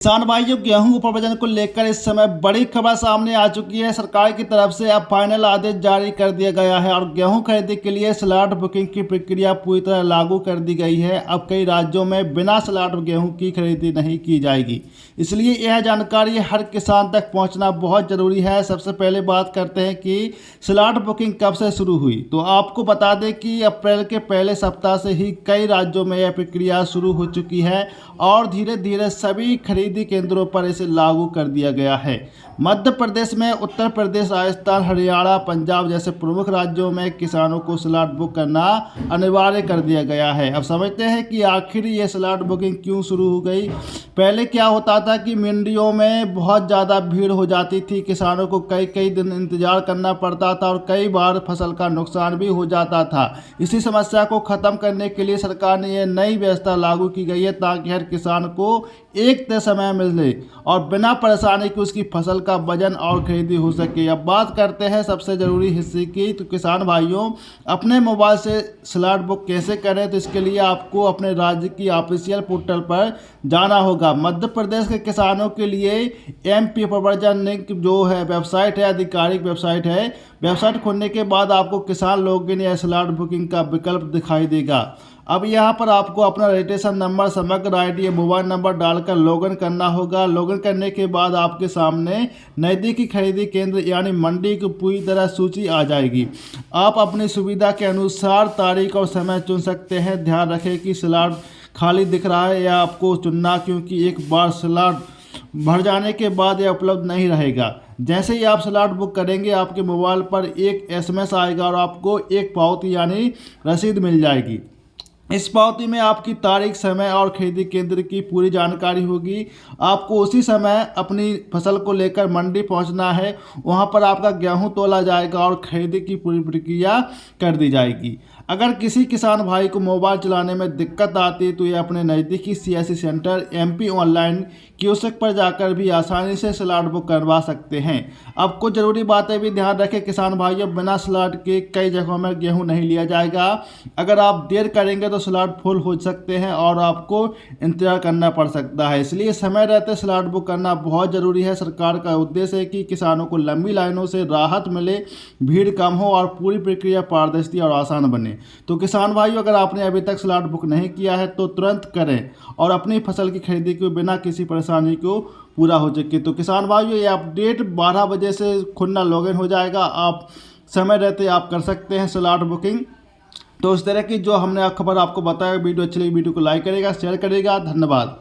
किसान भाइयों, गेहूं उपज वजन को लेकर इस समय बड़ी खबर सामने आ चुकी है। सरकार की तरफ से अब फाइनल आदेश जारी कर दिया गया है और गेहूं खरीदी के लिए स्लॉट बुकिंग की प्रक्रिया पूरी तरह लागू कर दी गई है। अब कई राज्यों में बिना स्लॉट गेहूं की खरीदी नहीं की जाएगी, इसलिए यह जानकारी हर किसान तक पहुंचना बहुत ज़रूरी है। सबसे पहले बात करते हैं कि स्लॉट बुकिंग कब से शुरू हुई। तो आपको बता दें कि अप्रैल के पहले सप्ताह से ही कई राज्यों में यह प्रक्रिया शुरू हो चुकी है और धीरे धीरे सभी खरीदी केंद्रों पर इसे लागू कर दिया गया है। मध्य प्रदेश में, उत्तर प्रदेश, राजस्थान, हरियाणा, पंजाब जैसे प्रमुख राज्यों में किसानों को स्लॉट बुक करना अनिवार्य कर दिया गया है। अब समझते हैं कि आखिर ये स्लॉट बुकिंग क्यों शुरू हो गई। पहले क्या होता था कि मंडियों में बहुत ज़्यादा भीड़ हो जाती थी, किसानों को कई कई दिन इंतजार करना पड़ता था और कई बार फसल का नुकसान भी हो जाता था। इसी समस्या को ख़त्म करने के लिए सरकार ने यह नई व्यवस्था लागू की गई है ताकि हर किसान को एक तय समय मिले और बिना परेशानी की उसकी फसल का वजन और खरीदी हो सके। अब बात करते हैं सबसे ज़रूरी हिस्से की। तो किसान भाइयों, अपने मोबाइल से स्लॉट बुक कैसे करें, तो इसके लिए आपको अपने राज्य की ऑफिशियल पोर्टल पर जाना होगा। मध्य प्रदेश के किसानों के लिए एमपी प्रवर्तन लिंक जो है वेबसाइट है, आधिकारिक वेबसाइट है। वेबसाइट खोलने के बाद आपको किसान लॉगिन या स्लॉट बुकिंग का विकल्प दिखाई देगा। अब यहाँ पर आपको अपना रजिस्ट्रेशन नंबर, समग्र आईडी या मोबाइल नंबर डालकर लॉगिन करना होगा। लॉगिन करने के बाद आपके सामने नज़दीकी खरीदी केंद्र यानी मंडी की पूरी तरह सूची आ जाएगी। आप अपनी सुविधा के अनुसार तारीख और समय चुन सकते हैं। ध्यान रखें कि स्लॉट खाली दिख रहा है या आपको चुनना, क्योंकि एक बार स्लॉट भर जाने के बाद यह उपलब्ध नहीं रहेगा। जैसे ही आप स्लॉट बुक करेंगे, आपके मोबाइल पर एक एसएमएस आएगा और आपको एक पावती यानी रसीद मिल जाएगी। इस पावती में आपकी तारीख, समय और खरीदी केंद्र की पूरी जानकारी होगी। आपको उसी समय अपनी फसल को लेकर मंडी पहुंचना है। वहां पर आपका गेहूं तोला जाएगा और खरीदी की पूरी प्रक्रिया कर दी जाएगी। अगर किसी किसान भाई को मोबाइल चलाने में दिक्कत आती है तो ये अपने नज़दीकी CSC centre MP online kiosk पर जाकर भी आसानी से स्लॉट बुक करवा सकते हैं। अब कुछ ज़रूरी बातें भी ध्यान रखें किसान भाइयों, बिना स्लॉट के कई जगहों में गेहूं नहीं लिया जाएगा। अगर आप देर करेंगे तो स्लॉट फुल हो सकते हैं और आपको इंतजार करना पड़ सकता है, इसलिए समय रहते स्लॉट बुक करना बहुत ज़रूरी है। सरकार का उद्देश्य है कि किसानों को लंबी लाइनों से राहत मिले, भीड़ कम हो और पूरी प्रक्रिया पारदर्शी और आसान बने। तो किसान भाइयों, अगर आपने अभी तक स्लॉट बुक नहीं किया है तो तुरंत करें और अपनी फसल की खरीदी को बिना किसी परेशानी को पूरा हो सके। तो किसान भाइयों, ये अपडेट 12 बजे से खुलना लॉगिन हो जाएगा। आप समय रहते आप कर सकते हैं स्लॉट बुकिंग। तो इस तरह की जो हमने खबर आपको बताया, वीडियो अच्छी लगी वीडियो को लाइक करेगा, शेयर करेगा। धन्यवाद।